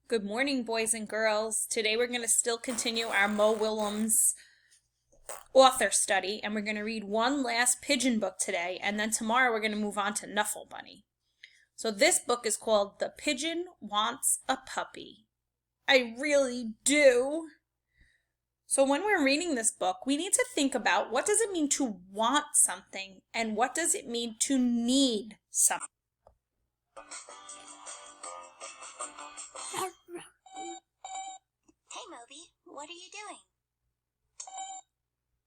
Good morning, boys and girls. Today we're going to still continue our Mo Willems author study, and we're going to read one last pigeon book today, and then tomorrow we're going to move on to Nuffle Bunny. So this book is called The Pigeon Wants a Puppy. I really do. So when we're reading this book, we need to think about what does it mean to want something, and what does it mean to need something. Hey, Moby, what are you doing?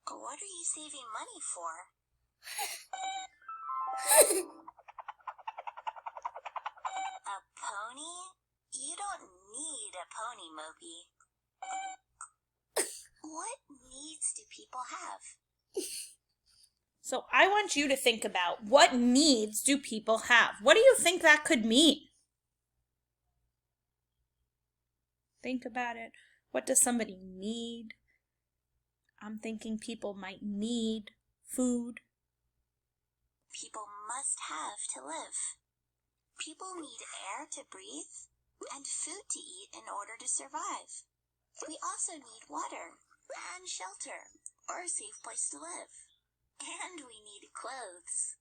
What are you saving money for? A pony? You don't need a pony, Moby. What needs do people have? So I want you to think about what needs do people have? What do you think that could mean? Think about it. What does somebody need? I'm thinking people might need food. People must have to live. People need air to breathe and food to eat in order to survive. We also need water and shelter or a safe place to live. And we need clothes.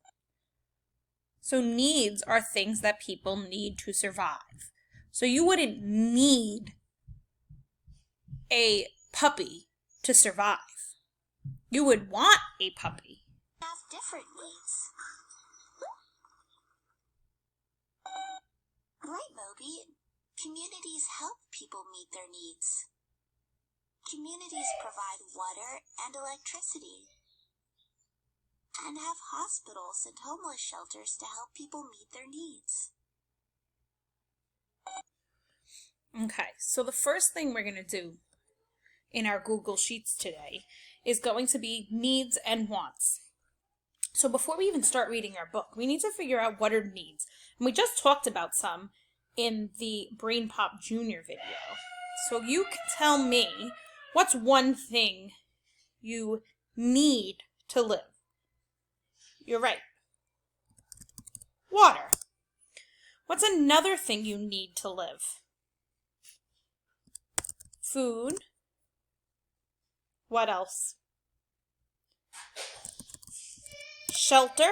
So needs are things that people need to survive. So you wouldn't need a puppy to survive. You would want a puppy. Have different needs. Right, Moby. Communities help people meet their needs. Communities provide water and electricity, and have hospitals and homeless shelters to help people meet their needs. Okay, so the first thing we're going to do in our Google Sheets today is going to be needs and wants. So before we even start reading our book, we need to figure out what are needs. And we just talked about some in the Brain Pop Junior video. So you can tell me what's one thing you need to live. You're right. Water. What's another thing you need to live? Food. What else? Shelter.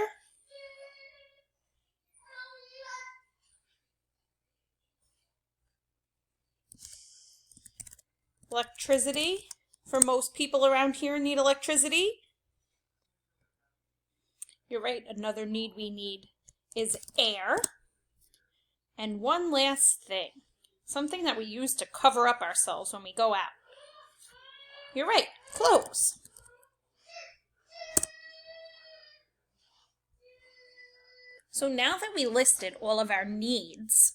Electricity. For most people around here need electricity. You're right, another need we need is air. And one last thing, something that we use to cover up ourselves when we go out. You're right, clothes. So now that we listed all of our needs,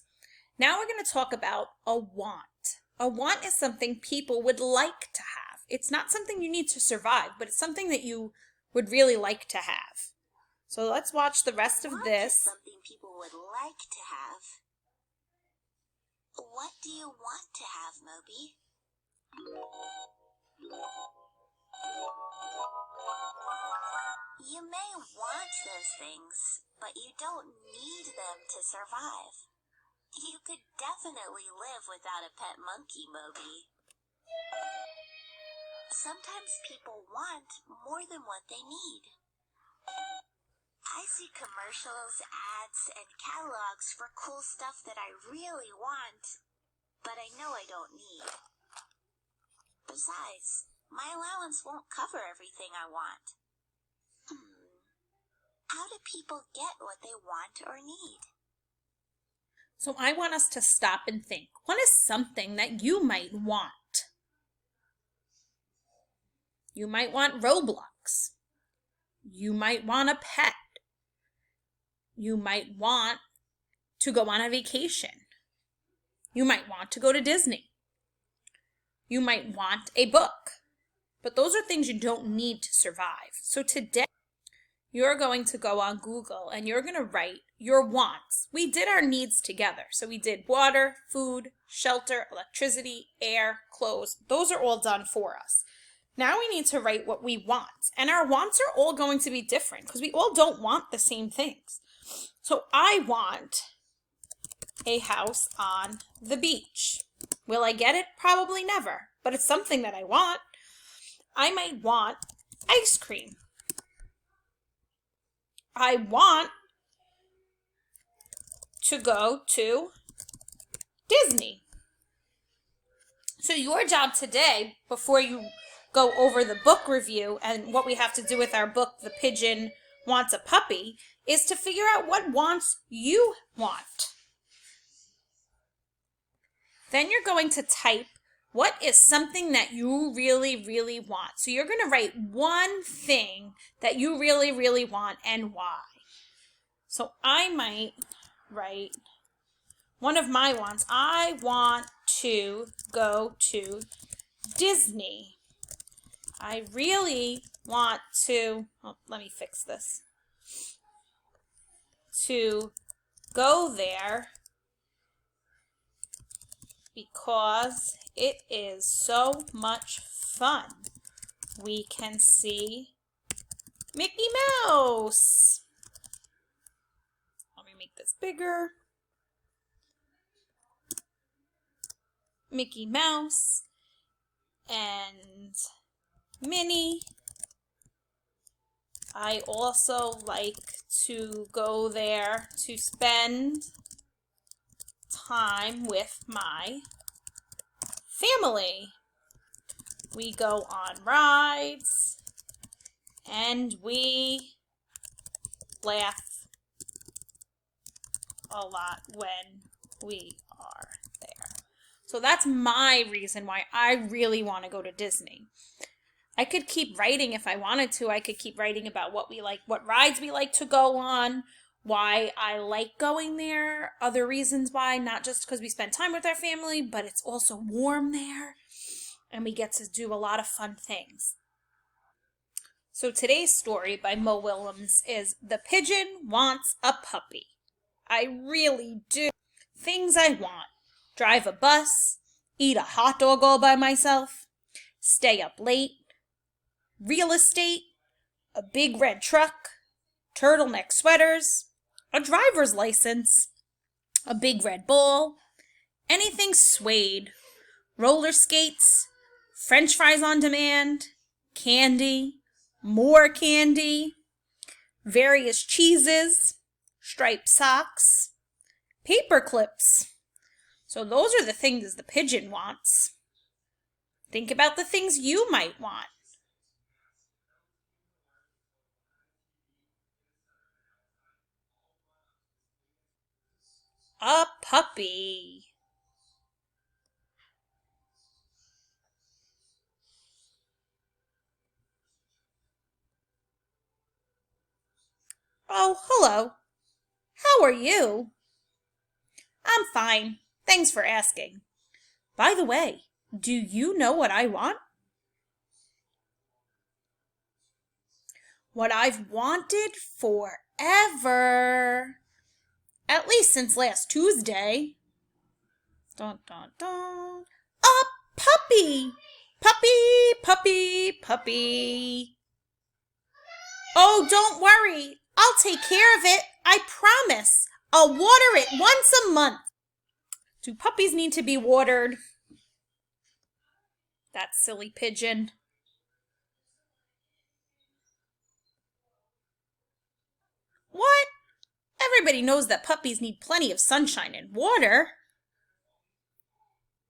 now we're going to talk about a want. A want is something people would like to have. It's not something you need to survive, but it's something that you would really like to have. So let's watch the rest of this. Something people would like to have. What do you want to have, Moby? You may want those things, but you don't need them to survive. You could definitely live without a pet monkey, Moby. Sometimes people want more than what they need. I see commercials, ads, and catalogs for cool stuff that I really want, but I know I don't need. Besides, my allowance won't cover everything I want. How do people get what they want or need? So I want us to stop and think. What is something that you might want? You might want Roblox. You might want a pet. You might want to go on a vacation. You might want to go to Disney. You might want a book. But those are things you don't need to survive. So today, you're going to go on Google and you're going to write your wants. We did our needs together. So we did water, food, shelter, electricity, air, clothes. Those are all done for us. Now we need to write what we want. And our wants are all going to be different because we all don't want the same things. So I want a house on the beach. Will I get it? Probably never, but it's something that I want. I might want ice cream. I want to go to Disney. So your job today, before you go over the book review and what we have to do with our book, The Pigeon Wants a Puppy, is to figure out what wants you want. Then you're going to type what is something that you really, really want. So you're going to write one thing that you really, really want and why. So I might write one of my wants. I want to go to Disney. I really want to, let me fix this, to go there because it is so much fun. We can see Mickey Mouse. Let me make this bigger. Mickey Mouse and Minnie. I also like to go there to spend time with my family. We go on rides and we laugh a lot when we are there. So that's my reason why I really want to go to Disney. I could keep writing if I wanted to. I could keep writing about what we like, what rides we like to go on, why I like going there, other reasons why, not just because we spend time with our family, but it's also warm there and we get to do a lot of fun things. So today's story by Mo Willems is The Pigeon Wants a Puppy. I really do. Things I want: drive a bus, eat a hot dog all by myself, stay up late, real estate, a big red truck, turtleneck sweaters, a driver's license, a big red ball, anything suede, roller skates, French fries on demand, candy, more candy, various cheeses, striped socks, paper clips. So those are the things the pigeon wants. Think about the things you might want. A puppy. Oh, hello. How are you? I'm fine. Thanks for asking. By the way, do you know what I want? What I've wanted forever. At least since last Tuesday. Dun, dun, dun. A puppy! Puppy, puppy, puppy. Oh, don't worry. I'll take care of it. I promise. I'll water it once a month. Do puppies need to be watered? That silly pigeon. What? Everybody knows that puppies need plenty of sunshine and water.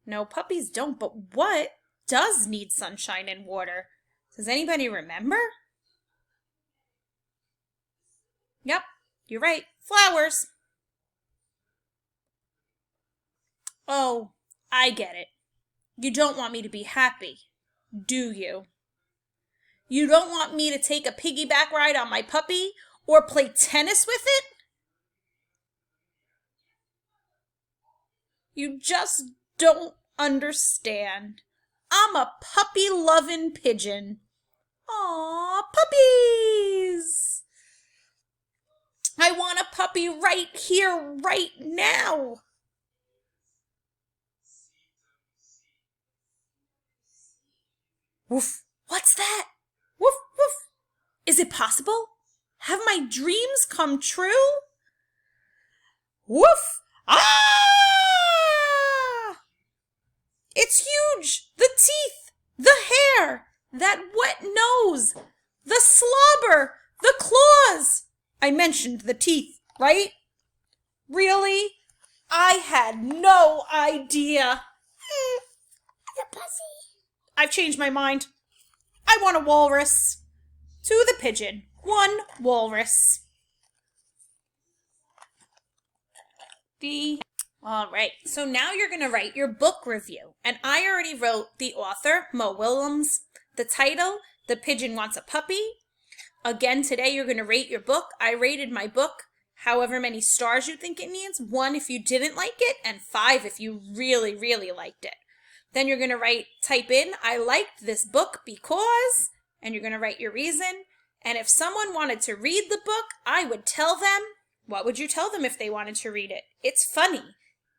No, puppies don't, but what does need sunshine and water? Does anybody remember? Yep, you're right. Flowers. Oh, I get it. You don't want me to be happy, do you? You don't want me to take a piggyback ride on my puppy or play tennis with it? You just don't understand. I'm a puppy-loving pigeon. Aw, puppies! I want a puppy right here, right now. Woof. What's that? Woof, woof. Is it possible? Have my dreams come true? Woof. Ah! It's huge. The teeth, the hair, that wet nose, the slobber, the claws. I mentioned the teeth, right? Really? I had no idea. The pussy. I've changed my mind. I want a walrus. To the pigeon. One walrus. All right, so now you're going to write your book review. And I already wrote the author, Mo Willems, the title, The Pigeon Wants a Puppy. Again, today you're going to rate your book. I rated my book however many stars you think it needs. 1 if you didn't like it, and 5 if you really, really liked it. Then you're going to type in, I liked this book because, and you're going to write your reason. And if someone wanted to read the book, I would tell them, what would you tell them if they wanted to read it? It's funny.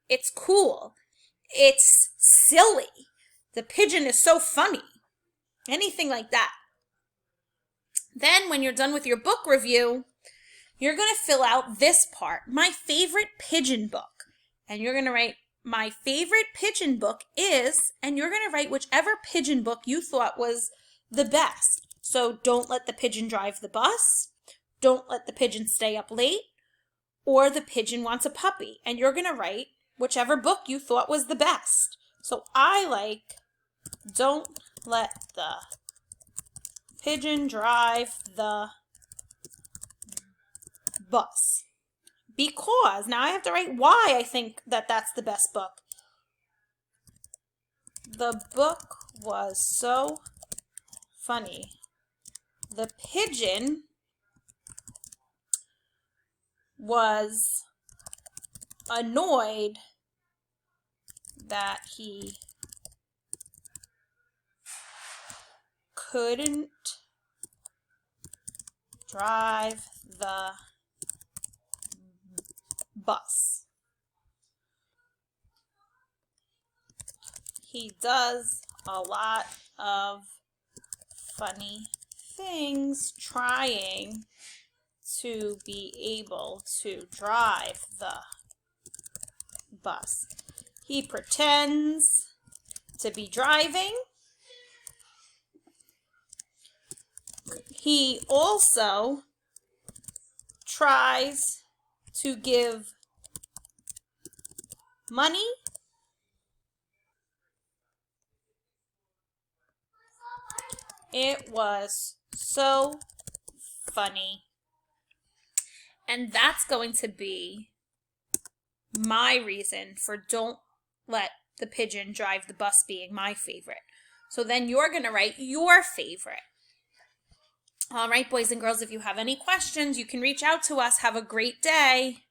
It's cool. It's silly. The pigeon is so funny. Anything like that. Then when you're done with your book review, you're going to fill out this part, my favorite pigeon book. And you're going to write, my favorite pigeon book is, and you're going to write whichever pigeon book you thought was the best. So Don't Let the Pigeon Drive the Bus, Don't Let the Pigeon Stay Up Late, or The Pigeon Wants a Puppy. And you're going to write whichever book you thought was the best. So I like Don't Let the Pigeon Drive the Bus. Because, now I have to write why I think that that's the best book. The book was so funny. The pigeon was annoyed that he couldn't drive the bus. He does a lot of funny things trying to be able to drive the bus. He pretends to be driving. He also tries to give money. It was so funny. And that's going to be my reason for Don't Let the Pigeon Drive the Bus being my favorite. So then you're going to write your favorite. All right, boys and girls, if you have any questions, you can reach out to us. Have a great day.